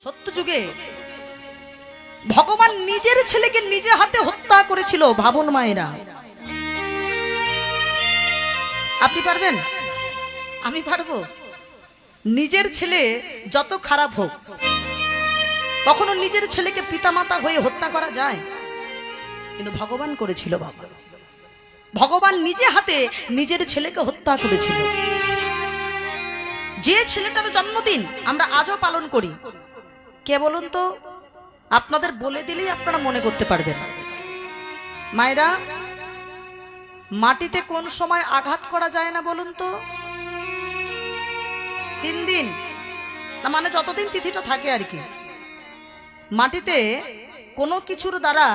সত্য যুগে ভগবান নিজের ছেলেকে নিজে হাতে হত্যা করেছিল। ভাবুন মায়েরা, আপনি পারবেন? আমি পারবো? নিজের ছেলে যত খারাপ হোক, কখনো নিজের ছেলেকে পিতামাতা হয়ে হত্যা করা যায়? কিন্তু ভগবান করেছিল। বাবা, ভগবান নিজে হাতে নিজের ছেলেকে হত্যা করেছিল। যে ছেলেটার জন্মদিন আমরা আজও পালন করি, কে বলুন তো? আপনাদের বলে দিলেই আপনারা মনে করতে পারবেন। মায়েরা, মাটিতে কোন সময় আঘাত করা যায় না বলুন তো? 3 দিন, না মানে যতদিন তিথিটা থাকে আর কি। মাটিতে কোনো কিছুর দ্বারা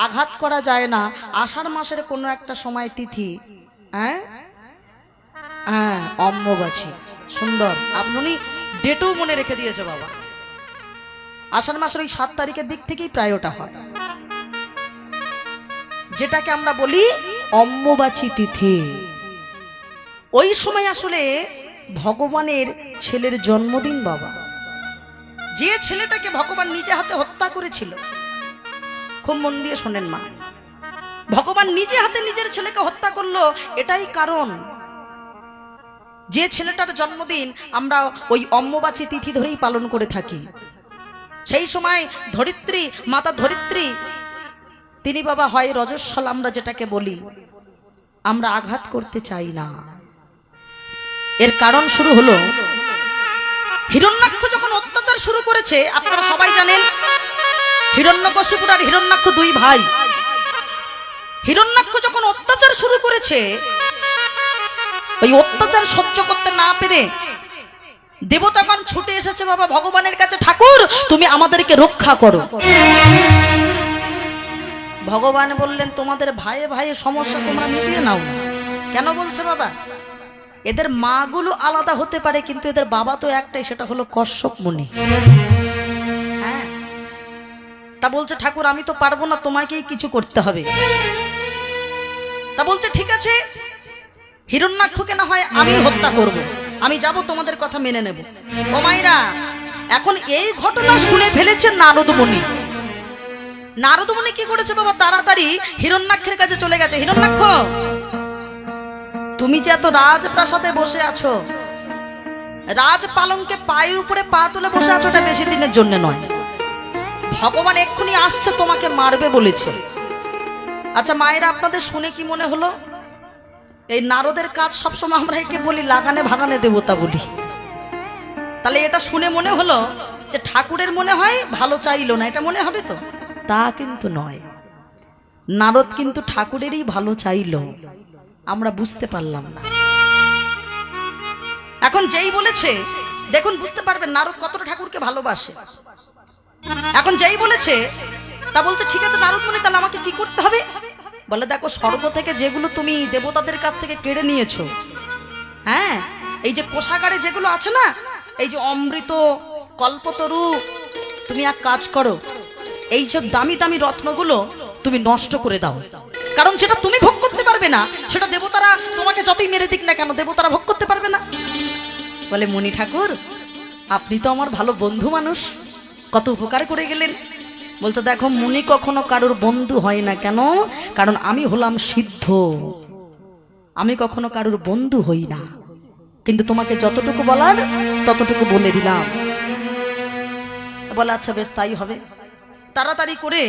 আঘাত করা যায় না। আষাঢ় মাসের কোনো একটা সময় তিথি, হ্যাঁ হ্যাঁ, অম্বুবাচী। সুন্দর, আপনি ডেটও মনে রেখে দিয়েছে বাবা। আষাঢ় মাসের ওই 7 তারিখের দিক থেকেই প্রায় ওটা হয়, যেটাকে আমরা বলি অম্বুবাচী তিথি। ওই সময় আসলে ভগবানের ছেলের জন্মদিন বাবা। যে ছেলেটাকে ভগবান নিজে হাতে হত্যা করেছিল, খুব মন দিয়ে শোনেন মা, ভগবান নিজে হাতে নিজের ছেলেকে হত্যা করলো। এটাই কারণ, যে ছেলেটার জন্মদিন আমরা ওই অম্বুবাচী তিথি ধরেই পালন করে থাকি। সেই সময় ধরিত্রী, মাতা ধরিত্রী, তিনি বাবা হয় রজস্বল আমরা যেটাকে বলি, আমরা আঘাত করতে চাই না। এর কারণ শুরু হলো, হিরণ্যাক্ষ যখন অত্যাচার শুরু করেছে, আপনারা সবাই জানেন হিরণ্যকশিপুর আর হিরণ্যাক্ষ 2 ভাই। হিরণ্যাক্ষ যখন অত্যাচার শুরু করেছে, ওই অত্যাচার সহ্য করতে না পেরে দেবতাগণ ছুটে এসেছে বাবা ভগবানের কাছে, ঠাকুর তুমি আমাদেরকে রক্ষা করো। ভগবান বললেন, তোমাদের ভাইয়ে ভাইয়ে সমস্যা তোমরা মিটিয়ে নাও। কেন বলছে বাবা? এদের মাগুলো আলাদা হতে পারে, কিন্তু এদের বাবা তো একটাই, সেটা হলো কশ্যপ মুনি। হ্যাঁ, তা বলছে ঠাকুর আমি তো পারবো না, তোমাকেই কিছু করতে হবে। তা বলছে ঠিক আছে, হিরণ্যাক্ষকে না হয় আমি হত্যা করব, আমি যাব, তোমাদের কথা মেনে নেব। ও মায়েরা, এখন এই ঘটনা শুনে ফেলেছে নারদ মুনি। নারদ মুনি কি করেছে বাবা? তাড়াতাড়ি হিরণ্যাক্ষের কাছে চলে গেছে। হিরণ্যাক্ষ, তুমি যে এত রাজপ্রাসাদে বসে আছো, রাজ পালঙ্কে পায়ের উপরে পা তুলে বসে আছো, ওটা বেশি দিনের জন্য নয়। ভগবান এক্ষুনি আসছে, তোমাকে মারবে বলেছে। আচ্ছা মায়েরা, আপনাদের শুনে কি মনে হলো? এই নারদের কাজ সবসময় আমরা একে বলি লাগানে ভাগানে দেবতা বলি। তাহলে এটা শুনে মনে হলো যে ঠাকুরের মনে হয় ভালো চাইলো না, এটা মনে হবে তো? তা কিন্তু নয়, নারদ কিন্তু ঠাকুরেরই ভালো চাইলো, আমরা বুঝতে পারলাম না। এখন যেই বলেছে, দেখুন বুঝতে পারবেন নারদ কতটা ঠাকুরকে ভালোবাসে। এখন যেই বলেছে, তা বলছে ঠিক আছে নারদ মুনি, তাহলে আমাকে কি করতে হবে? বলে দেখো, স্বর্গ থেকে যেগুলো তুমি দেবতাদের কাছ থেকে কেড়ে নিয়েছো, হ্যাঁ, এই যে কোষাগারে যেগুলো আছে না, এই যে অমৃত, কল্পতরু, তুমি এক কাজ করো, এই সব দামি দামি রত্নগুলো তুমি নষ্ট করে দাও। কারণ সেটা তুমি ভোগ করতে পারবে না, সেটা দেবতারা তোমাকে যতই মেরে দিক না কেন, দেবতারা ভোগ করতে পারবে না। বলে মুনি ঠাকুর, আপনি তো আমার ভালো বন্ধু মানুষ, কত উপকার করে গেলেন। বলতো দেখো, মুনি কখনো কারোর বন্ধু হয় না। কেন? কারণ আমি হলাম সিদ্ধ, আমি কখনো কারোর বন্ধু হই না। কিন্তু তোমাকে যতটুকু বলার ততটুকু বলে দিলাম। বলে আচ্ছা বেশ তাই হবে। তাড়াতাড়ি করে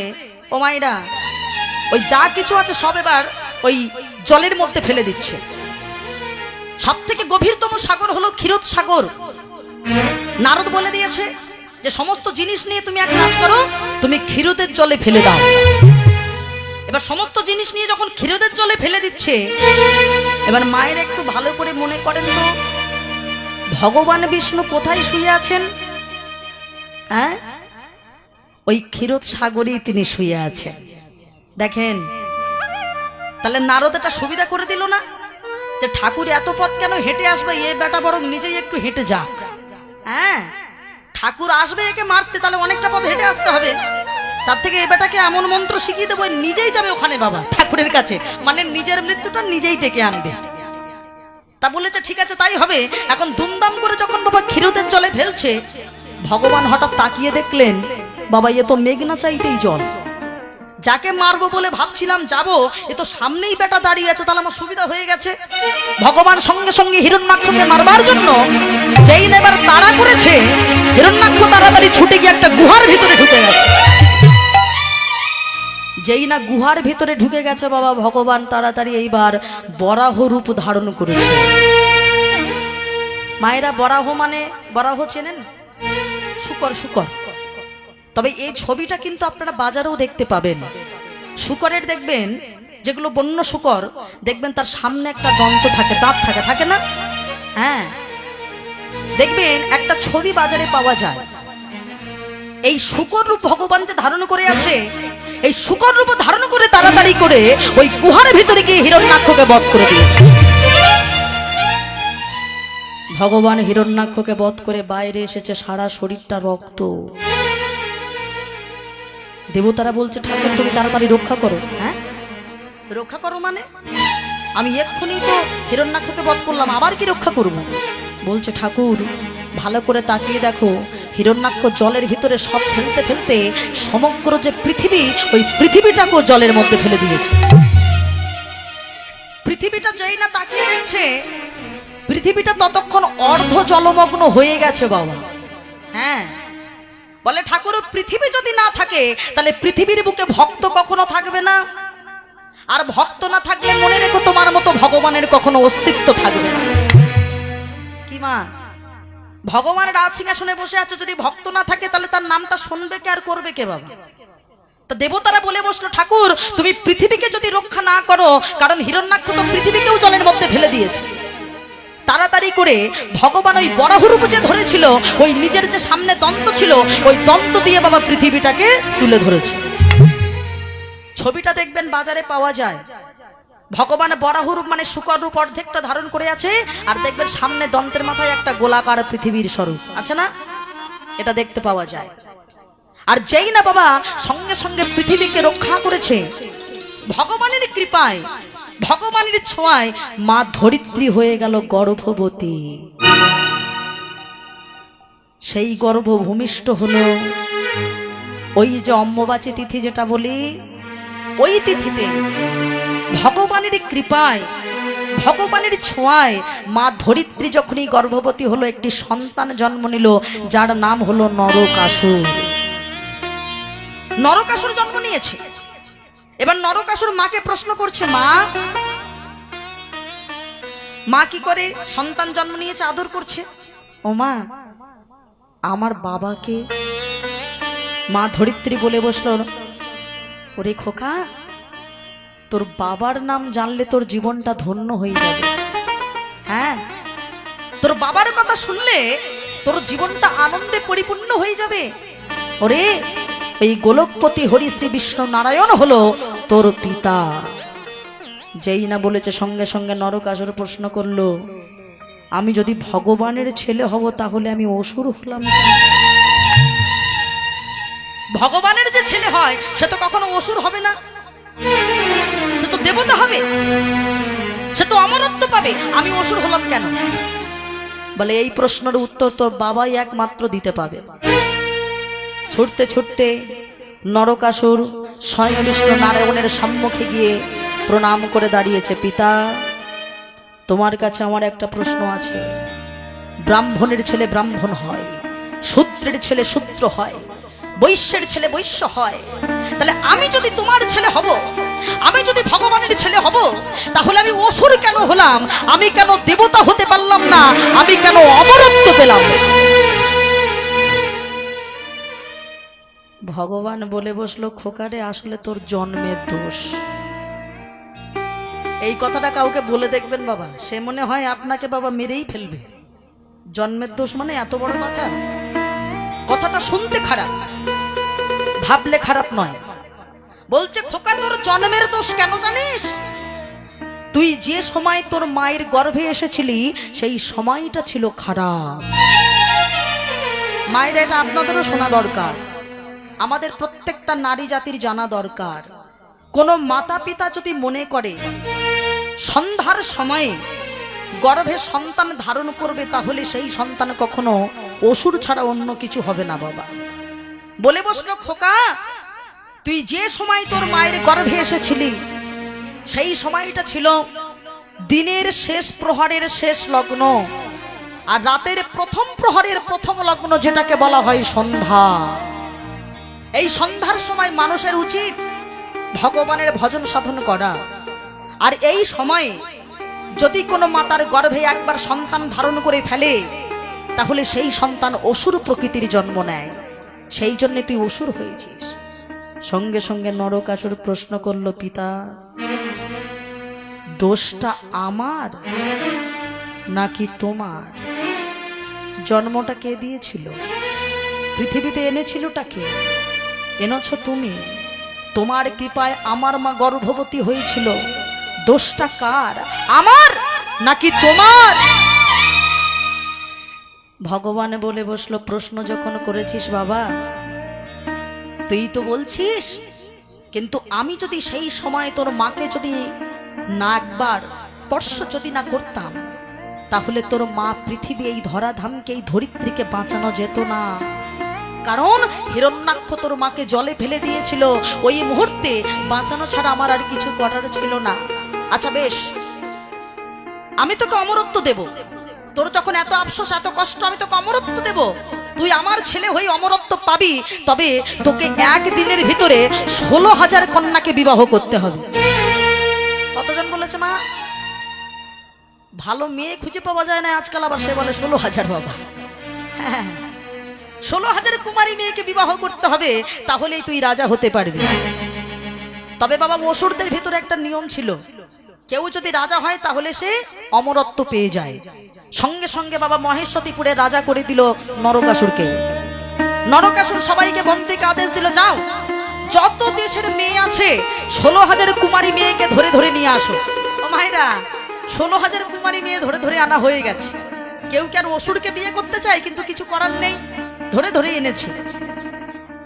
ও মায়েরা, ওই যা কিছু আছে সব এবার ওই জলের মধ্যে ফেলে দিচ্ছে। সব থেকে গভীরতম সাগর হলো ক্ষীরোদ সাগর। নারদ বলে দিয়েছে যে সমস্ত জিনিস নিয়ে তুমি এক কাজ করো, তুমি ক্ষীরোদের জলে ফেলে দাও। এবার সমস্ত জিনিস নিয়ে যখন ক্ষীরোদের জলে ফেলে দিচ্ছে, এবার মায়ের একটু ভালো করে মনে করেন তো, ভগবান বিষ্ণু কোথায় শুয়ে আছেন? হ্যাঁ, ওই ক্ষীরোদ সাগরেই তিনি শুয়ে আছেন। দেখেন, তাহলে নারদ এটা সুবিধা করে দিল না যে ঠাকুর এত পথ কেন হেঁটে আসবে, এ বেটা বরং নিজেই একটু হেঁটে যাক। হ্যাঁ, ঠাকুর আসবে একে মারতে, তাহলে অনেকটা পথ হেঁটে আসতে হবে। তার থেকে এ বেটাকে এমন মন্ত্র শিখিয়ে দেবো, নিজেই যাবে ওখানে বাবা ঠাকুরের কাছে, মানে নিজের মৃত্যুটা নিজেই ডেকে আনবে। তা বলেছে ঠিক আছে তাই হবে। এখন দুমদাম করে যখন বাবা ক্ষীরোদের জলে ফেলছে, ভগবান হঠাৎ তাকিয়ে দেখলেন বাবা এ তো মেঘনা চাইতেই জল, যাকে মারবো বলে ভাবছিলাম যাব এ তো সামনেই বেটা দাঁড়িয়ে আছে, তাহলে আমার সুবিধা হয়ে গেছে। ভগবান সঙ্গে সঙ্গে হিরণ্যাক্ষকে মারবার জন্য যেই না এবার তাড়া করেছে, হিরণ্যাক্ষ তাড়াতাড়ি ছুটে গিয়ে একটা গুহার ভিতরে ঢুকে গেছে। যেই না গুহার ভিতরে ঢুকে গেছে বাবা, ভগবান তাড়াতাড়ি এইবার বরাহ রূপ ধারণ করেছে। মায়েরা বরাহ মানে, বরাহ চেনেন? শুকর, শুকর। তবে এই ছবিটা কিন্তু আপনারা বাজারেও দেখতে পাবেন। শুকরের দেখবেন যেগুলো বন্য শুকর, দেখবেন তার সামনে একটা দন্ত থাকে, দাঁত থাকে, থাকে না? হ্যাঁ, দেখবেন একটা ছবি বাজারে পাওয়া যায়। এই শুকর রূপ ভগবান যে ধারণ করে আছে, এই শুকর রূপ ধারণ করে তাড়াতাড়ি করে ওই গুহার ভিতরে গিয়ে হিরণ্যাক্ষকে বধ করে দিয়েছে। ভগবান হিরণ্যাক্ষকে বধ করে বাইরে এসেছে, সারা শরীরটা রক্ত। দেবতারা বলছে ঠাকুর তুমি তাড়াতাড়ি রক্ষা করো। হ্যাঁ, রক্ষা করো মানে? আমি এক্ষুনি তো হিরণ্যাক্ষকে বধ করলাম, আবার কি রক্ষা করব? বলছে ঠাকুর ভালো করে তাকিয়ে দেখো, হিরণ্যাক্ষ জলের ভিতরে সব ফেলতে ফেলতে সমগ্র যে পৃথিবী, ওই পৃথিবীটাকেও জলের মধ্যে ফেলে দিয়েছে। পৃথিবীটা যেই না তাকিয়ে দেখছে, পৃথিবীটা ততক্ষণ অর্ধ জলমগ্ন হয়ে গেছে বাবা। হ্যাঁ, বলে ঠাকুর পৃথিবী যদি না থাকে তাহলে পৃথিবীর বুকে ভক্ত কখনো থাকবে না, আর ভক্ত না থাকলে মনে রেখো তোমার মতো ভগবানের কখনো অস্তিত্ব থাকবে না। কি মা, ভগবান রাজ সিংহাসনে বসে আছে, যদি ভক্ত না থাকে তাহলে তার নামটা শুনবে কে আর করবে কে বাবা? তা দেবতারা বলে বসলো ঠাকুর তুমি পৃথিবীকে যদি রক্ষা না করো, কারণ হিরণ্যাক্ষ তো পৃথিবীকেও জলের মধ্যে ফেলে দিয়েছে। তাড়াতাড়ি করে ভগবান ওই বরাহরূপ যে ধরেছিল, ওই নিজের যে সামনে দন্ত ছিল, ওই দন্ত দিয়ে বাবা পৃথিবীটাকে তুলে ধরেছে। ছবিটা দেখবেন বাজারে পাওয়া যায়। ভগবান বরাহরূপ মানে শুকর রূপ অর্ধেকটা ধারণ করে আছে, আর দেখবেন সামনে দন্তের মাথায় একটা গোলাকার পৃথিবীর স্বরূপ আছে না, এটা দেখতে পাওয়া যায়। আর যেই না বাবা সঙ্গে সঙ্গে পৃথিবীকে রক্ষা করেছে, ভগবানের কৃপায়, ভগবানের ছোঁয়ায় মা ধরিত্রী হয়ে গেল গর্ভবতী। সেই গর্ভ ভূমিষ্ঠ হলো ওই যে অম্বুবাচী তিথি যেটা বলি, ওই তিথিতে ভগবানের কৃপায়, ভগবানের ছোঁয়ায় মা ধরিত্রী যখনই গর্ভবতী হলো, একটি সন্তান জন্ম নিল যার নাম হলো নরকাসুর। নরকাসুর জন্ম নিয়েছে। এবার নরকাসুর মাকে প্রশ্ন করছে, মা, মা কি করে সন্তান জন্ম নিয়েছে, আদর করছে। ও মা, আমার বাবাকে। মা ধরিত্রী বলে বসল, ওরে খোকা, তোর বাবার নাম জানলে তোর জীবনটা ধন্য হয়ে যাবে। হ্যাঁ, তোর বাবার কথা শুনলে তোর জীবনটা আনন্দে পরিপূর্ণ হয়ে যাবে। ওরে, এই গোলকপতি হরি শ্রী বিষ্ণু নারায়ণ হলো তোর পিতা। যেই না বলেছে সঙ্গে সঙ্গে নরকাসুর প্রশ্ন করলো, আমি যদি ভগবানের ছেলে হব তাহলে আমি অসুর হলাম? ভগবানের যে ছেলে হয় সে তো কখনো অসুর হবে না, সে তো দেবতা হবে, সে তো অমরত্ব পাবে, আমি অসুর হলাম কেন? বলে এই প্রশ্নের উত্তর তোর বাবাই একমাত্র দিতে পাবে। ছুটতে ছুটতে নরকাসুর স্বয়ং বিষ্ণু নারায়ণের সম্মুখে গিয়ে প্রণাম করে দাঁড়িয়েছে, পিতা তোমার কাছে আমার একটা প্রশ্ন আছে। ব্রাহ্মণের ছেলে ব্রাহ্মণ হয়, শূদ্রের ছেলে শূদ্র হয়, বৈশ্যের ছেলে বৈশ্য হয়, তাহলে আমি যদি তোমার ছেলে হব, আমি যদি ভগবানের ছেলে হব, তাহলে আমি অসুর কেন হলাম? আমি কেন দেবতা হতে পারলাম না? আমি কেন অমরত্ব পেলাম? ভগবান বলে বসলো, খোকারে আসলে তোর জন্মের দোষ। এই কথাটা কাউকে বলে দেখবেন বাবা, সে মনে হয় আপনাকে বাবা মেরেই ফেলবে। জন্মের দোষ মানে এত বড় কথা? কথাটা শুনতে খারাপ, ভাবলে খারাপ নয়। বলছে খোকা তোর জন্মের দোষ কেন জানিস? তুই যে সময় তোর মায়ের গর্ভে এসেছিলি সেই সময়টা ছিল খারাপ। মায়ের এটা আপনাদেরও শোনা দরকার, আমাদের প্রত্যেকটা নারী জাতির জানা দরকার। কোন মাতা পিতা যদি মনে করে সন্ধ্যার সময়ে গর্ভে সন্তান ধারণ করবে, তাহলে সেই সন্তান কখনো অসুর ছাড়া অন্য কিছু হবে না বাবা। বলে বসলো, খোকা তুই যে সময় তোর মায়ের গর্ভে এসেছিলি সেই সময়টা ছিল দিনের শেষ প্রহরের শেষ লগ্ন, আর রাতের প্রথম প্রহরের প্রথম লগ্ন, যেটাকে বলা হয় সন্ধ্যা। এই সন্ধ্যার সময় মানুষের উচিত ভগবানের ভজন সাধন করা। আর এই সময়ে যদি কোনো মাতার গর্ভে একবার সন্তান ধারণ করে ফেলে, তাহলে সেই সন্তান অসুর প্রকৃতির জন্ম নেয়। সেই জন্য তুই অসুর হয়েছিস। সঙ্গে সঙ্গে নরকাসুর প্রশ্ন করল, পিতা দোষটা আমার নাকি তোমার? জন্মটা কে দিয়েছিল? পৃথিবীতে এনেছিলটা কে? এনেছ তুমি। তোমার কৃপায় আমার মা গর্ভবতী হয়েছিল। দোষটা কার, আমার নাকি তোমার? ভগবান বলে বসলো, প্রশ্ন যখন করেছিস বাবা, তুই তো বলছিস, কিন্তু আমি যদি সেই সময় তোর মাকে যদি না একবার স্পর্শ যদি না করতাম, তাহলে তোর মা পৃথিবী এই ধরাধামকে, এই ধরিত্রীকে বাঁচানো যেত না। কারণ হিরণ্যাক্ষ তোর মাকে জলে ফেলে দিয়েছিল। ওই মুহূর্তে বাঁচানো ছাড়া আমার আর কিছু করার ছিল না। আচ্ছা বেশ, আমি তোকে অমরত্ব দেব। তোর যখন এত আফসোস, এত কষ্ট, আমি তোকে অমরত্ব দেব। তুই আমার ছেলে হয়ে অমরত্ব পাবি, তবে তোকে একদিনের ভিতরে 16,000 কন্যাকে বিবাহ করতে হবে। কতজন বলেছে মা? ভালো মেয়ে খুঁজে পাওয়া যায় না আজকাল, আবার সে বলে 16,000 বাবা। হ্যাঁ, 16,000 কুমারী মেয়েকে বিবাহ করতে হবে, তাহলেই তুই রাজা হতে পারবি। তবে বাবা, অসুরদের ভিতরে একটা নিয়ম ছিল, কেউ যদি রাজা হয় তাহলে সে অমরত্ব পেয়ে যায়। সঙ্গে সঙ্গে বাবা মহেশ্বরীপুরে রাজা করে দিল নরকাসুরকে। নরকাসুর সবাইকে বন্দিকে আদেশ দিল, যাও যত দেশের মেয়ে আছে 16,000 কুমারী মেয়েকে ধরে ধরে নিয়ে আসো। ও মায়েরা, 16,000 কুমারী মেয়ে ধরে ধরে আনা হয়ে গেছে। কেউ কি আর অসুরকে বিয়ে করতে চায়? কিন্তু কিছু করার নেই, ধরে ধরে এনেছে।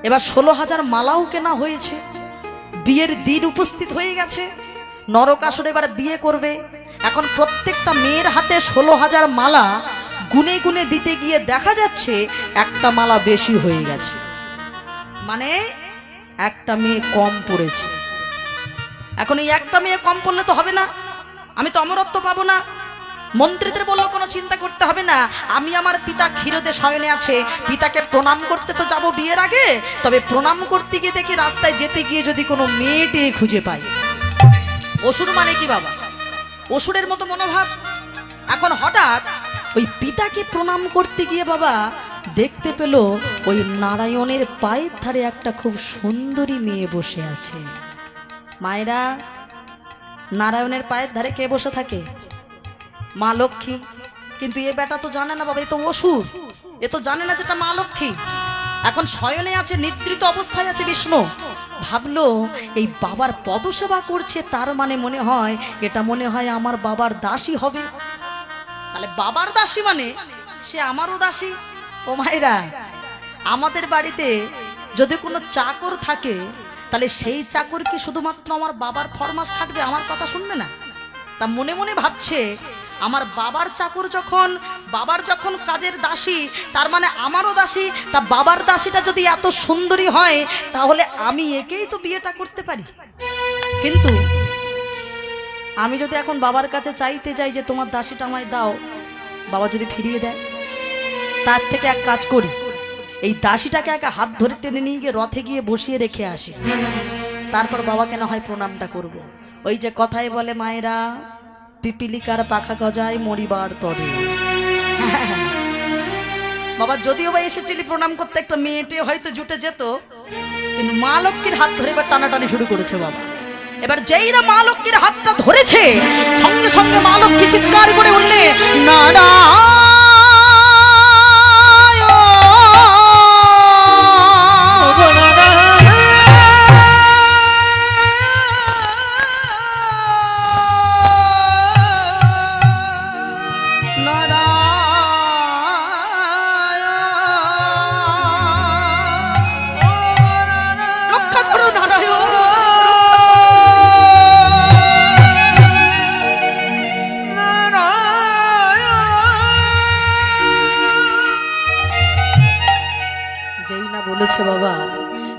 এবার 16,000 মালাও কেনা হয়েছে, বিয়ের দিন উপস্থিত হয়ে গেছে। নরকাসুর এবার বিয়ে করবে। এখন প্রত্যেকটা মেয়ের হাতে 16,000 মালা গুনে গুনে দিতে গিয়ে দেখা যাচ্ছে একটা মালা বেশি হয়ে গেছে, মানে একটা মেয়ে কম পড়েছে। এখন এই একটা মেয়ে কম পড়লে তো হবে না, আমি তো অমরত্ব পাবো না। মন্ত্রীদের বললো, কোনো চিন্তা করতে হবে না, আমি আমার পিতা ক্ষীরদে শয়নে আছে, পিতাকে প্রণাম করতে তো যাব বিয়ের আগে, তবে প্রণাম করতে গিয়ে দেখি রাস্তায় যেতে গিয়ে যদি কোনো মেয়েটি খুঁজে পাই। অসুর মানে কি বাবা? অসুরের মতো মনোভাব। এখন হঠাৎ ওই পিতাকে প্রণাম করতে গিয়ে বাবা দেখতে পেল ওই নারায়ণের পায়ের ধারে একটা খুব সুন্দরী মেয়ে বসে আছে। মায়েরা, নারায়ণের পায়ের ধারে কে বসে থাকে? মা লক্ষ্মী। কিন্তু এ বেটা তো জানে না বাবা, এ তো অসুর, এ তো জানে না যেটা মা লক্ষ্মী। এখন শয়নে আছে, নিদ্রিত অবস্থায় আছে বিষ্ণু। ভাবলো এই বাবার পদসেবা করছে, তার মানে মনে হয় এটা মনে হয় আমার বাবার দাসী হবে। তাহলে বাবার দাসী মানে সে আমারও দাসী। ও মায়েরা, আমাদের বাড়িতে যদি কোনো চাকর থাকে, তাহলে সেই চাকর কি শুধুমাত্র আমার বাবার ফরমাস খাটবে, আমার কথা শুনবে না? তা মনে মনে ভাবছে, আমার বাবার চাকর যখন, বাবার যখন কাজের দাসী, তার মানে আমারও দাসী। তা বাবার দাসীটা যদি এত সুন্দরী হয়, তাহলে আমি একেই তো বিয়েটা করতে পারি। কিন্তু আমি যদি এখন বাবার কাছে চাইতে যাই যে তোমার দাসীটা আমায় দাও, বাবা যদি ফিরিয়ে দেয়, তার থেকে এক কাজ করি, এই দাসীটাকে একা হাত ধরে টেনে নিয়ে গিয়ে রথে গিয়ে বসিয়ে রেখে আসি, তারপর বাবাকে না হয় প্রণামটা করব। ওই যে কথায় বলে মায়েরা, পিপিলিকার পাখা গজায় মরিবার তরে। বাবা যদিও বা এসেছিলি প্রণাম করতে, একটা মেয়েটে হয়তো জুটে যেত, কিন্তু মা লক্ষ্মীর হাত ধরে এবার টানাটানি শুরু করেছে বাবা। এবার যেইরা মা লক্ষ্মীর হাতটা ধরেছে, সঙ্গে সঙ্গে মা লক্ষ্মী চিৎকার করে উঠলে, নারা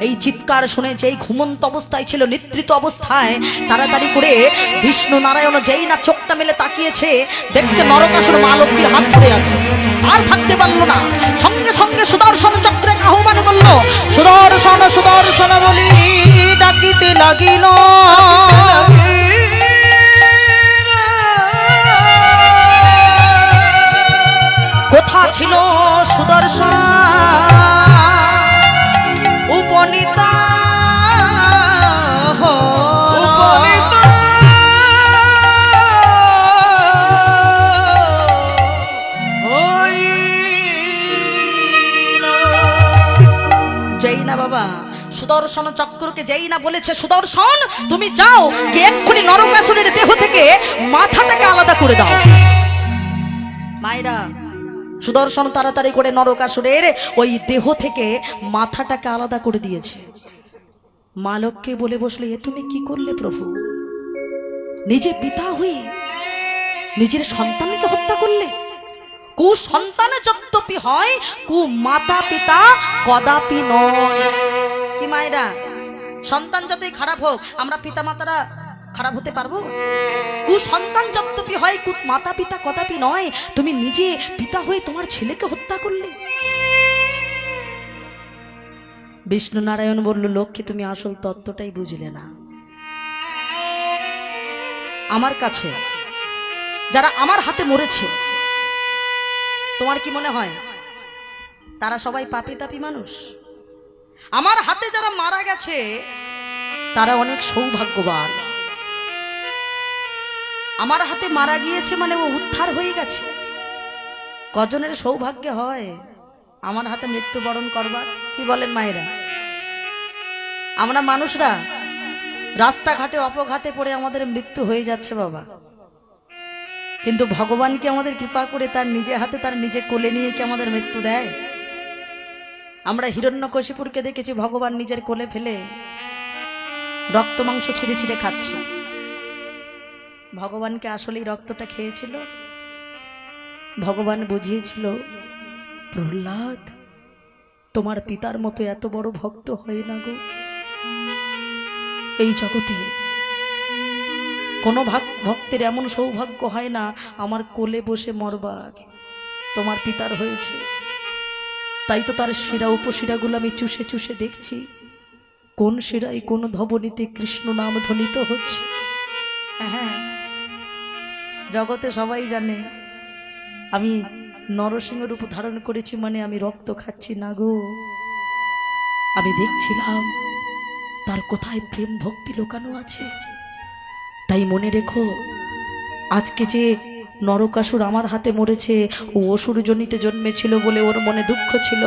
এই চিৎকার শুনে যেই ঘুমন্ত অবস্থায় ছিল, নিদ্রিত অবস্থায়, তাড়াতাড়ি করে বিষ্ণু নারায়ণ যেই না চোখটা মেলে তাকিয়েছে, দেখছে নরকাসুর মা লক্ষ্মীর হাত ধরে আছে। আর থাকতে পারলো না, সঙ্গে সঙ্গে সুদর্শন চক্রে আহ্বান করলো, সুদর্শন সুদর্শন বলি ডাকিতে লাগিল। কোথা ছিল সুদর্শন উপনীতা যেই না বাবা সুদর্শন চক্রকে যেই না বলেছে, সুদর্শন তুমি যাও কি এক্ষুনি নরকাসুরের দেহ থেকে মাথাটাকে আলাদা করে দাও। মায়েরা, সুদর্শন তাড়াতাড়ি করে নরকাসুরের ওই দেহ থেকে মাথাটাকে আলাদা করে দিয়েছে। মা লক্ষ্মী বলে বসলে, এ তুমি কি করলে প্রভু? নিজে পিতা হয়ে নিজের সন্তানকে হত্যা করলে। কু সন্তান যদ্যপি হয়, কু মাতা পিতা কদাপি নয়। কি মায়েরা, সন্তান যতই খারাপ হোক, আমরা পিতা মাতারা খারাপ হতে পারবো? কু সন্তান যদ্যপি হয়, কু মাতা পিতা কদাপি নয়। তুমি নিজে পিতা হয়ে তোমার ছেলেকে হত্যা করলে। বিষ্ণু নারায়ণ বলল, লক্ষ্মী তুমি আসল তত্ত্বটাই বুঝলে না। আমার কাছে যারা আমার হাতে মরেছে, তোমার কি মনে হয় তারা সবাই পাপী তাপী মানুষ? আমার হাতে যারা মারা গেছে তারা অনেক সৌভাগ্যবান। আমার হাতে মারা গিয়েছে মানে ও উদ্ধার হয়ে গেছে। কজনের সৌভাগ্য হয় আমার হাতে মৃত্যুবরণ করবার? কি বলেন মায়েরা? আমরা মানুষরা রাস্তাঘাটে অপঘাতে পড়ে আমাদের মৃত্যু হয়ে যাচ্ছে বাবা, কিন্তু ভগবানকে আমাদের কৃপা করে তার নিজে হাতে তার নিজে কোলে নিয়ে কি আমাদের মৃত্যু দেয়? আমরা হিরণ্যকশিপুরকে দেখেছি ভগবান নিজের কোলে ফেলে রক্ত মাংস ছিঁড়ে ছিঁড়ে খাচ্ছে। ভগবানকে আসলেই রক্তটা খেয়েছিল? ভগবান বুঝিয়েছিল, প্রহ্লাদ তোমার পিতার মতো এত বড় ভক্ত হয় না গো। এই জগতে কোনো ভক্তের এমন সৌভাগ্য হয় না আমার কোলে বসে মরবার। তোমার পিতার হয়েছে, তাই তো তার শিরা উপশিরাগুলো আমি চুষে চুষে দেখছি কোন শিরায় কোন ধবনীতে কৃষ্ণ নাম ধ্বনিত হচ্ছে। হ্যাঁ, জগতে সবাই জানে আমি নরসিংহ রূপ ধারণ করেছি, মানে আমি রক্ত খাচ্ছি না গো। আমি দেখছিলাম তার কোথায় প্রেম ভক্তি লুকানো আছে। তাই মনে রেখো, আজকে যে নরকাসুর আমার হাতে মরেছে, ও অসুর জনিতে জন্মেছিল বলে ওর মনে দুঃখ ছিল,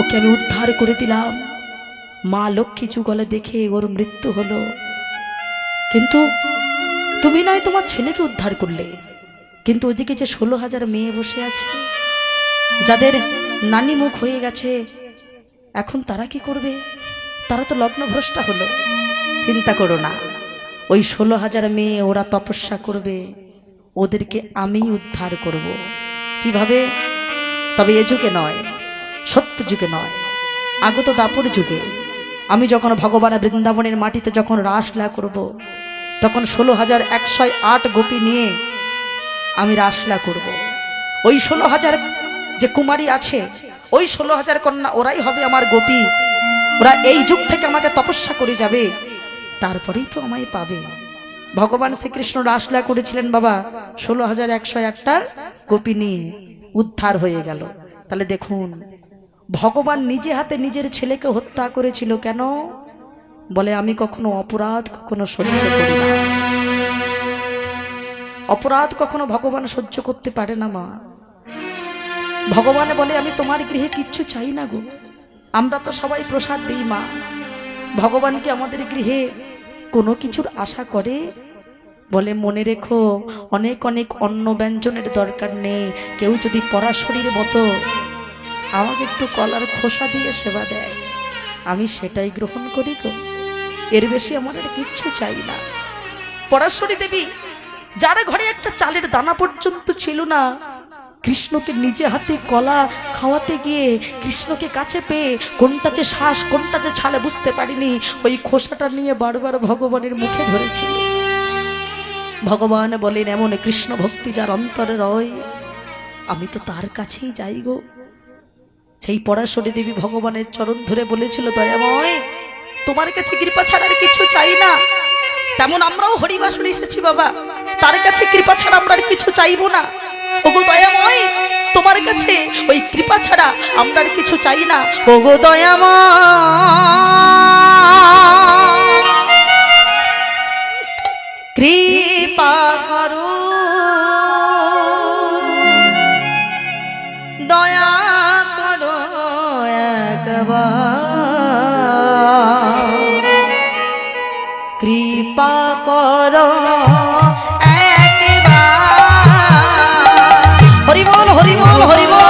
ওকে আমি উদ্ধার করে দিলাম। মা লক্ষ্মী যুগলে দেখে ওর মৃত্যু হলো। কিন্তু তুমি নয় তোমার ছেলেকে উদ্ধার করলে, কিন্তু ওদিকে যে 16,000 মেয়ে বসে আছে যাদের নানি মুখ হয়ে গেছে, এখন তারা কি করবে? তারা তো লগ্নভ্রষ্টা হলো। চিন্তা করো না, ওই 16,000 মেয়ে ওরা তপস্যা করবে, ওদেরকে আমি উদ্ধার করব। কিভাবে? তবে এ যুগে নয়, সত্য যুগে নয়, আগত দাপর যুগে আমি যখন ভগবানের বৃন্দাবনের মাটিতে যখন রাসলীলা করব, তখন 16,108 গোপী নিয়ে আমি রাসলীলা করব। ওই 16,000 যে কুমারী আছে, ওই 16,000 কন্যা, ওরাই হবে আমার গোপী। ওরা এই যুগ থেকে আমাকে তপস্যা করে যাবে, তারপরেই তো আমায় পাবে। ভগবান শ্রীকৃষ্ণ রাসলীলা করেছিলেন বাবা 16,108টা গোপী নিয়ে, উদ্ধার হয়ে গেল। তাহলে দেখুন, ভগবান নিজে হাতে নিজের ছেলেকে হত্যা করেছিল কেন? বলে আমি কখনো অপরাধ কখনো সহ্য করি না। অপরাধ কখনো ভগবান সহ্য করতে পারে না মা। ভগবান বলে আমি তোমার গৃহে কিচ্ছু চাই না গো। আমরা তো সবাই প্রসাদ দিই মা, ভগবানকে আমাদের গৃহে কোনো কিছুর আশা করে? বলে মনে রেখো, অনেক অনেক অন্ন ব্যঞ্জনের দরকার নেই। কেউ যদি পরাশরীর মতো আমাকে একটু কলার খোসা দিয়ে সেবা দেয়, আমি সেটাই গ্রহণ করি গো। এর বেশি আমার আর কিচ্ছু চাই না। পরাশরী দেবী যার ঘরে একটা চালের দানা পর্যন্ত ছিল না, কৃষ্ণকে নিজে হাতে কলা খাওয়াতে গিয়ে কৃষ্ণকে কাছে পেয়ে কোনটা যে শ্বাস কোনটা যে ছালে বুঝতে পারিনি, ওই খোসাটা নিয়ে বারবার ভগবানের মুখে ধরেছিল। ভগবান বলেন, এমন কৃষ্ণ ভক্তি যার অন্তরে রয়, আমি তো তার কাছেই যাই গো। সেই পরাশরী দেবী ভগবানের চরণ ধরে বলেছিল, দয়াময় তোমার কাছে কৃপা ছাড়ার কিছু চাই না। তেমন আমরাও হরিবাসনে এসেছি বাবা, তার কাছে কৃপা ছাড়া আমরা আর কিছু চাইবো না। ওগো দয়াময় তোমার কাছে ওই কৃপা ছাড়া আমরা আর কিছু চাই না। ওগো দয়াময় কৃপা করো, দয়া করো একবার, কৃপা করো একবার। হরি বল হরি বল হরি বল।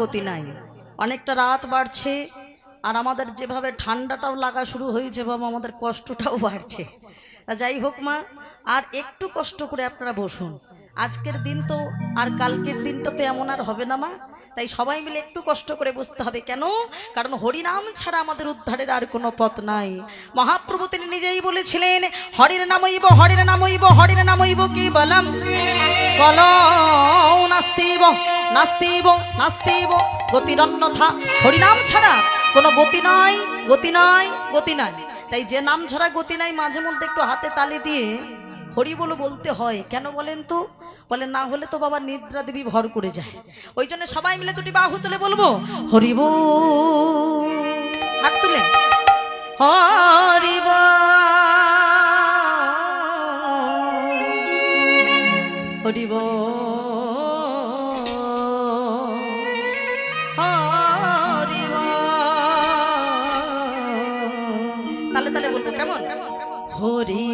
গতি নাই। অনেকটা রাত বাড়ছে আর আমাদের যেভাবে ঠান্ডাটাও লাগা শুরু হয়েছে বাবা, আমাদের কষ্টটাও বাড়ছে। যাই হোক মা, আর একটু কষ্ট করে আপনারা বসুন। আজকের দিন তো আর কালকের দিনটা তো এমন আর হবে না মা, তাই সবাই মিলে একটু কষ্ট করে বসতে হবে। কেন? কারণ হরিনাম ছাড়া আমাদের উদ্ধারের আর কোনো পথ নাই। মহাপ্রভু তিনি নিজেই বলেছিলেন, হরির নামইব হরির নামইব হরির নামইব কি বলম কলৌ নাস্তিব নাস্তিব নাস্তিব গতিরন্যথা। হরিনাম ছাড়া কোনো গতি নাই, গতি নাই, গতি নাই। তাই যে নাম ছাড়া গতি নাই, মাঝে মধ্যে একটু হাতে তালি দিয়ে হরি বলো বলতে হয়। কেন বলেন তো? বলে না হলে তো বাবা নিদ্রা দেবী ভর করে যায়। ওই জন্য সবাই মিলে দুটি বাহু তুলে বলবো হরি বল। হাত তুলে হরি বল হরি বল। হরি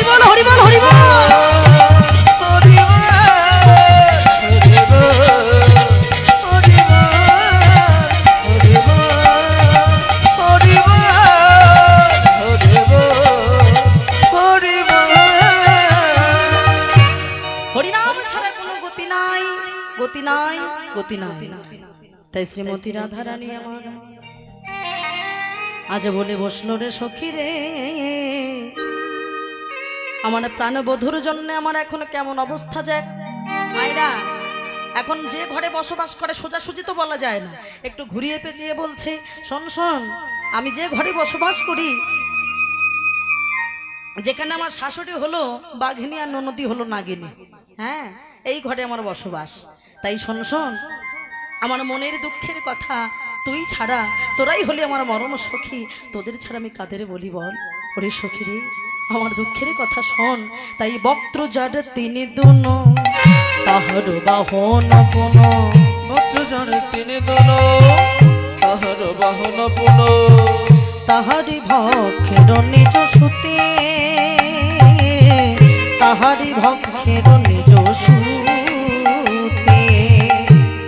বল হরি বল হরি তাই শ্রীমতী রাধা রানী আমার আজ বলে বসলো রে সখী রে, আমার প্রাণবধূর জন্য আমার এখন কেমন অবস্থা যায়। মায়েরা এখন যে ঘরে বসবাস করে সোজাসুজি তো বলা যায় না, একটু ঘুরিয়ে পেঁচিয়ে বলছে, শোন শোন, আমি যে ঘরে বসবাস করি, যেখানে আমার শাশুড়ি হলো বাঘিনী আর ননদী হলো নাগিনী, হ্যাঁ এই ঘরে আমার বসবাস। তাই শোন শোন, আমার মনের দুঃখের কথা তুই ছাড়া, তোরাই হলে আমার মরম সখী, তোদের ছাড়া আমি কাদের বলি বল। ওরে সখী রে, আমার দুঃখের কথা শোন। তাই বক্ত্র যার তিনি দুন তাহার বাহন পুন, বক্ত্র যার তিনি দুন তাহার বাহন পুন, তাহারি ভক্ষের নিজ সুতে, তাহারি ভক্ষের নিজ সুতে,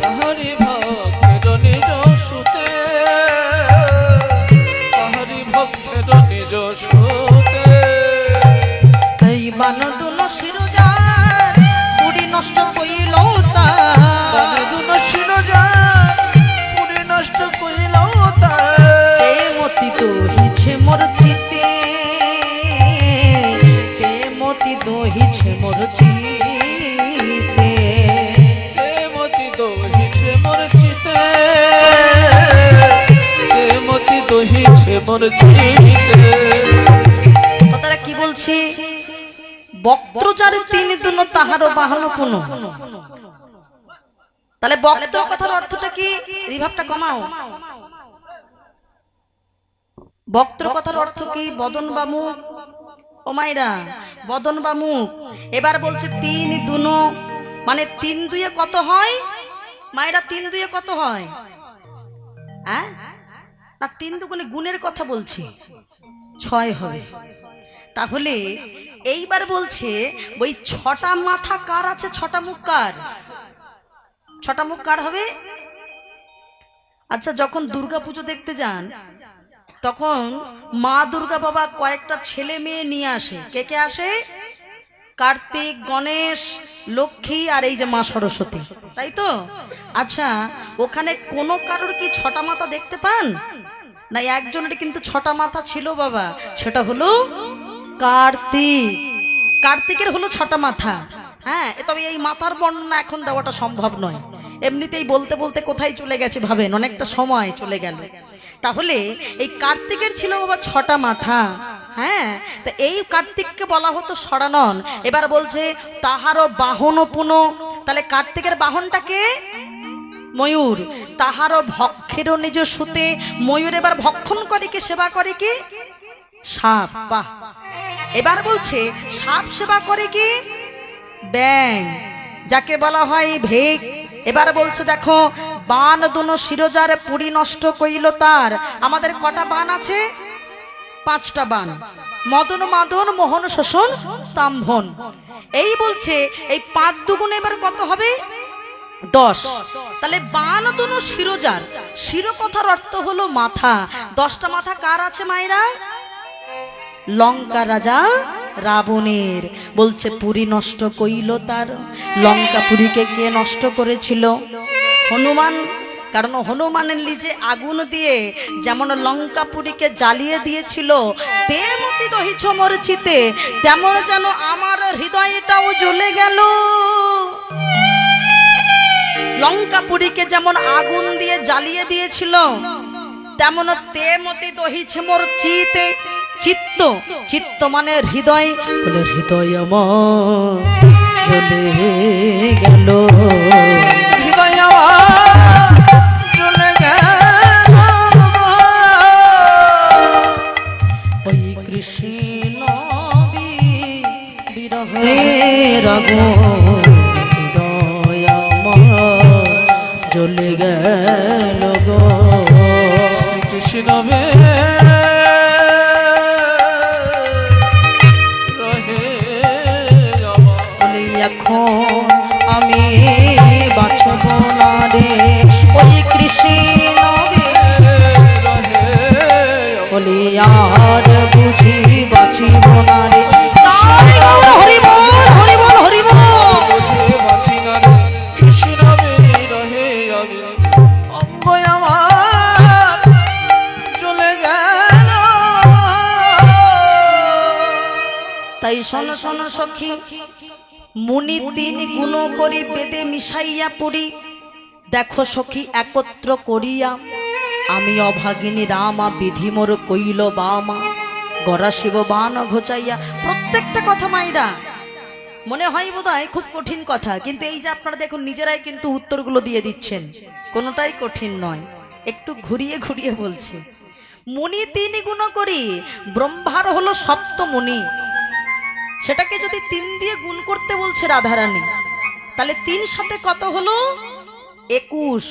তাহারি ভক্ষের নিজ সুতে, তাহারি ভক্ষের নিজ সুতে। এই বানদুন শিরোজার পুরি নষ্ট কইল তার, বানদুন শিরোজার পুরি নষ্ট কইল তার, এ মতি দহিছে মোর চিতে, এ মতি দহিছে মোর চিতে, এ মতি দহিছে মোর চিতে, এ মতি দহিছে মোর চিতে। কথাটা কি বলছে? বক্ত্র যার তিন দুন তাহারও বাহন পুন। তাহলে বক্ত্র কথার অর্থটা কি? রিভাবটা কমাও। বক্ত্র কথার অর্থ কি? বদন বা মুখ। ও মাইরা, বদন বা মুখ। এবার বলছে তিন দুন, মানে তিন দুয়ে কত হয়? মায়েরা তিন দুয়ে কত হয়? হ্যাঁ না, তিন দুগুণে গুণের কথা বলছি, 6 হবে। তাহলে এইবার বলছে ওই 6টা মাথা কার আছে, 6টা মুখ কার? ছটা মুখ কার হবে? আচ্ছা, যখন দুর্গা পুজো দেখতে যান তখন মা দুর্গা বাবা কয়েকটা ছেলে মেয়ে নিয়ে আসে। কে কে আসে? কার্তিক, গণেশ, লক্ষ্মী আর এই যে মা সরস্বতী, তাই তো? আচ্ছা, ওখানে কোনো কারোর কি ছটা মাথা দেখতে পান? না, একজনের কিন্তু ছটা মাথা ছিল বাবা, সেটা হলো কার্তিক। কার্তিকের হলো ছটা মাথা। হ্যাঁ, তবে এই মাথার বর্ণনা এখন দেওয়াটা সম্ভব নয়, এমনিতেই বলতে বলতে কোথায় চলে গেছে ভাবেন, অনেকটা সময় চলে গেল। তাহলে এই কার্তিকের ছিল বাবা ছটা মাথা। হ্যাঁ, তা এই কার্তিককে বলা হতো ষড়ানন। এবার বলছে তাহারও বাহন পুনো, তাহলে কার্তিকের বাহনটাকে ময়ূর, তাহারও ভক্ষেরও নিজ সুতে, ময়ূর এবার ভক্ষণ করে কি, সেবা করে কি? সাপ। বাহ। এবার বলছে সাপ সেবা করে কি? ব্যাং, যাকে বলা হয় ভেগ। এবার বলছে দেখো বান দুনো শিরোজার পুরী নষ্ট কইল তার। আমাদের কটা বান আছে? 5টা বান। মদন মাদন মোহন শোষণ স্তম্ভন। এই বলছে এই 5 দুগুণ এবার কত হবে? 10। তাহলে বান দুনো শিরোজার, শিরো কথার অর্থ হলো মাথা। 10টা মাথা কার আছে মায়েরা? লঙ্কা রাজা রাবণের। বলছে পুরী নষ্ট কইল তার। লঙ্কা পুরীকে কে নষ্ট করেছিল? হনুমান। কারণ হনুমানের নিজে আগুন দিয়ে যেমন লঙ্কা পুরীকে জ্বালিয়ে দিয়েছিল, তেমতি দহিছ মরচিতে, তেমন যেন আমার হৃদয়টাও জ্বলে গেল। লঙ্কা পুরীকে যেমন আগুন দিয়ে জ্বালিয়ে দিয়েছিল, তেমন তেমতি দহিছে মোর চিতে। চিত্ত, চিত্ত মানে হৃদয়, বলে হৃদয় আমার জ্বলে গেল। হৃদয় আমার চলে গেল। ওই কৃষ্ণ বিরহের আগুন, হৃদয় আমার জ্বলে গেল গো। শ্রীকৃষ্ণ এখন আমি বাঁচব না রে, ওই কৃষ্ণ বলি আর বুঝি বাঁচিব না রে। হরি বল, হরি বল, হরি বল। বাঁচি না রে, কৃষ্ণ রহে আমি, অঙ্গ আমার চলে গেল। তাই শোনো শোনো সখী, মুনি 3 গুণ করি বেদে মিশাইয়া পড়ি। দেখো সখী একত্র করিয়া, আমি অভাগিনী রামা, বিধি মোর কইল বামা, গড়া শিব বান ঘোচাইয়া। প্রত্যেকটা কথা মাইরা মনে হয় বোধহয় খুব কঠিন কথা, কিন্তু এই যে আপনারা দেখুন নিজেরাই কিন্তু উত্তরগুলো দিয়ে দিচ্ছেন, কোনোটাই কঠিন নয়। একটু ঘুরিয়ে ঘুরিয়ে বলছে। মুনি 3 গুণ করি, ব্রহ্মার হলো সপ্তমুনি, সেটাকে যদি 3 দিয়ে গুণ করতে বলছে রাধারানী, তাহলে 3 সাথে কত হলো? 21।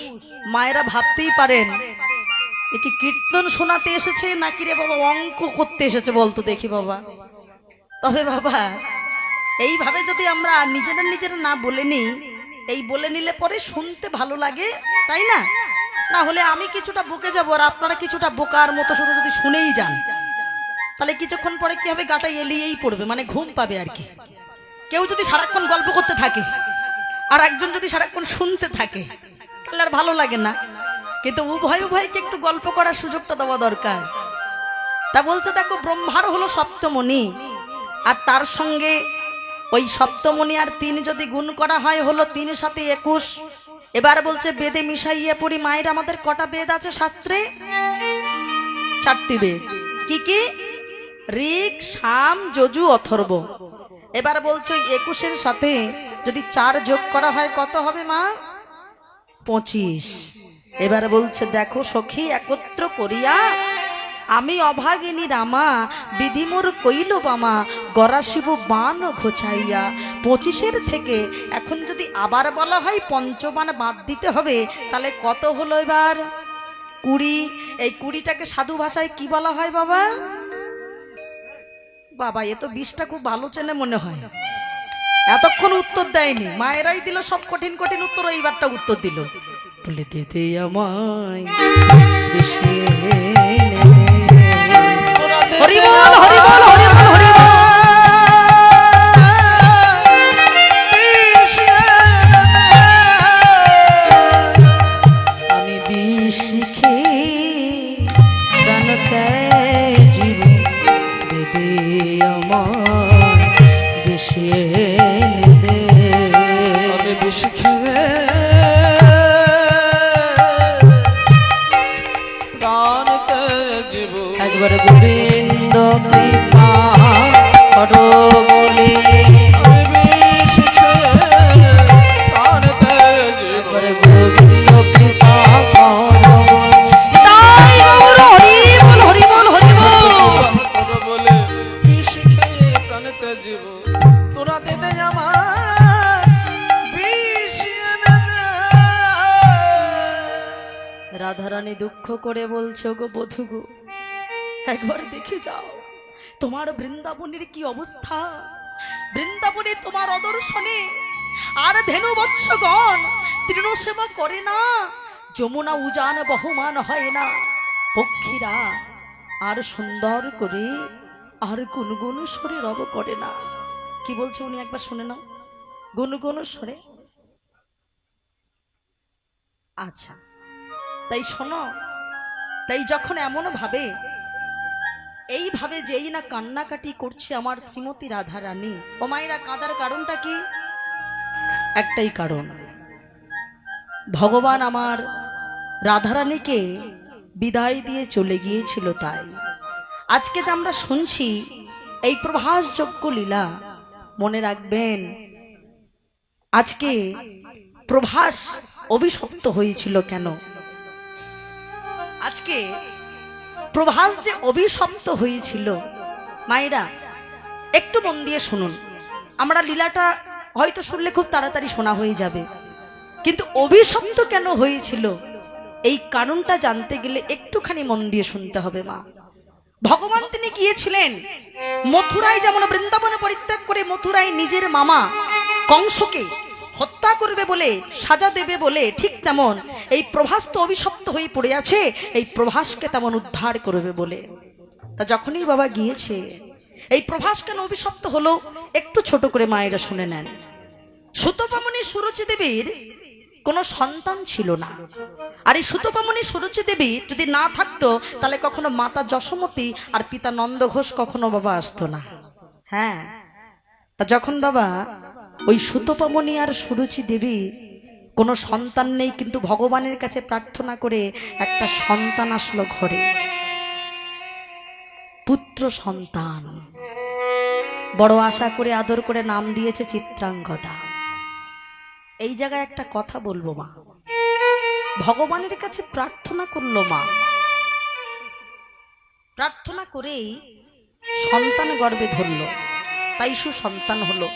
মায়েরা ভাবতেই পারেন এ কি কীর্তন শোনাতে এসেছে নাকি রে বাবা অঙ্ক করতে এসেছে, বলতো দেখি বাবা। তবে বাবা এইভাবে যদি আমরা নিজেরা নিজেরা না বলে নিই, এই বলে নিলে পরে শুনতে ভালো লাগে, তাই না? না হলে আমি কিছুটা বকে যাবো আর আপনারা কিছুটা বোকার মতো শুধু যদি শুনেই যান, তাহলে কিছুক্ষণ পরে কি হবে, গাটা এলিয়েই পড়বে, মানে ঘুম পাবে আর কি। কেউ যদি সারাক্ষণ গল্প করতে থাকে আর একজন যদি সারাক্ষণ শুনতে থাকে, তাহলে আর ভালো লাগে না। কিন্তু উভয়কে একটু গল্প করার সুযোগটা দেওয়া দরকার। তা বলছে দেখো ব্রহ্মার হলো সপ্তমণি, আর তার সঙ্গে ওই সপ্তমণি আর 3 যদি গুণ করা হয় হলো 3 সাথে 21। এবার বলছে বেদে মিশাইয়া পড়ি। মায়ের আমাদের কটা বেদ আছে শাস্ত্রে? 4টি বেদ। কি কি? ঋক, সাম, যজু, অথর্ব। এবার বলছে 21-এর সাথে যদি 4 যোগ করা হয় কত হবে মা? 25। এবার বলছে দেখো সখী একত্র করিয়া, আমি অভাগিনী রামা, বিধি মোর কইল বামা, গড়া শিব বান ঘোচাইয়া। 25-এর থেকে এখন যদি আবার বলা হয় পঞ্চবান বাদ দিতে হবে, তাহলে কত হলো এবার? 20। এই 20টাকে সাধু ভাষায় কি বলা হয় বাবা? বাবা এ তো 20টা খুব ভালো চেনে মনে হয়। এতক্ষণ উত্তর দেয়নি, মায়েরাই দিল সব কঠিন কঠিন উত্তর, এইবারটা উত্তর দিল। বলে দিতে আমায় বেশি হরি বল হরি বল হরি বল হরি বল। আমি বিষ খেয়ে প্রাণ জীব দেবে আমার বেশি দে। আমি বিষ খেয়ে প্রাণ জীব একবার গোবিন্দ কৃপা করো বলে, আমি বিষ খেয়ে প্রাণ জীব একবার গোবিন্দ কৃপা করো বলে। তাই গৌর হরি বল হরি বল হরি বল। তোরা বলে বিষ খেয়ে প্রাণ জীব তোরা দে দে আমার বিষ এনে দে। রাধারানী দুঃখ করে বলছো, গো বধূ গো, একবার দেখে যাও তোমার বৃন্দাবনের কি অবস্থা। বৃন্দাবনে তোমার অদর্শনে আর ধেনু বৎসগণ তৃণ সেবা করে না, যমুনা উজান বহমান হয় না, পক্ষীরা আর সুন্দর করে আর গুনগুন স্বরে রব করে না। কি বলছে উনি একবার শুনে নাও, গুনগুন স্বরে। আচ্ছা তাই শোনো, তাই যখন এমন ভাবে এইভাবে যেই না কান্নাকাটি করছে আমার শ্রীমতী রাধা রানী, ও মায়েরা কাঁদার কারণটা কি? একটাই কারণ, ভগবান আমার রাধারানীকে বিদায় দিয়ে চলে গিয়েছিল। তাই আজকে যে আমরা শুনছি এই প্রভাসযোগ্য লীলা, মনে রাখবেন আজকে প্রভাস অভিশপ্ত হয়েছিল কেন? আজকে প্রভাস যে অভিশপ্ত হয়েছিল, মায়েরা একটু মন দিয়ে শুনুন। আমরা লীলাটা হয়তো শুনলে খুব তাড়াতাড়ি শোনা হয়ে যাবে, কিন্তু অভিশপ্ত কেন হয়েছিল এই কারণটা জানতে গেলে একটুখানি মন দিয়ে শুনতে হবে মা। ভগবান তিনি গিয়েছিলেন মথুরায়, যেমন বৃন্দাবনে পরিত্যাগ করে মথুরায় নিজের মামা কংসকে হত্যা করবে বলে, সাজা দেবে বলে, ঠিক তেমন এই প্রভাস তো অভিশপ্ত হয়ে পড়ে আছে, এই প্রভাসকে তেমন উদ্ধার করবে বলে। তা যখনই বাবা গিয়েছে, এই প্রভাস কেন অভিশপ্ত হলো একটু ছোট করে মায়েরা শুনে নেন। সুতপামনি সুরুচি দেবীর কোনো সন্তান ছিল না, আর এই সুতপামনি সুরুচি দেবী যদি না থাকতো তাহলে কখনো মাতা যশোমতী আর পিতা নন্দ ঘোষ কখনো বাবা আসতো না। হ্যাঁ, তা যখন বাবা ওই সুতপামনি আর সুরুচি দেবী কোনো সন্তান নেই, কিন্তু ভগবানের কাছে প্রার্থনা করে একটা সন্তান আসলো ঘরে, পুত্র সন্তান। বড় আশা করে আদর করে নাম দিয়েছে চিত্রাঙ্গদা। এই জায়গায় একটা কথা বলবো মা, ভগবানের কাছে প্রার্থনা করলো মা, প্রার্থনা করেই সন্তান গর্ভে ধরলো, তাই সুসন্তান হলো।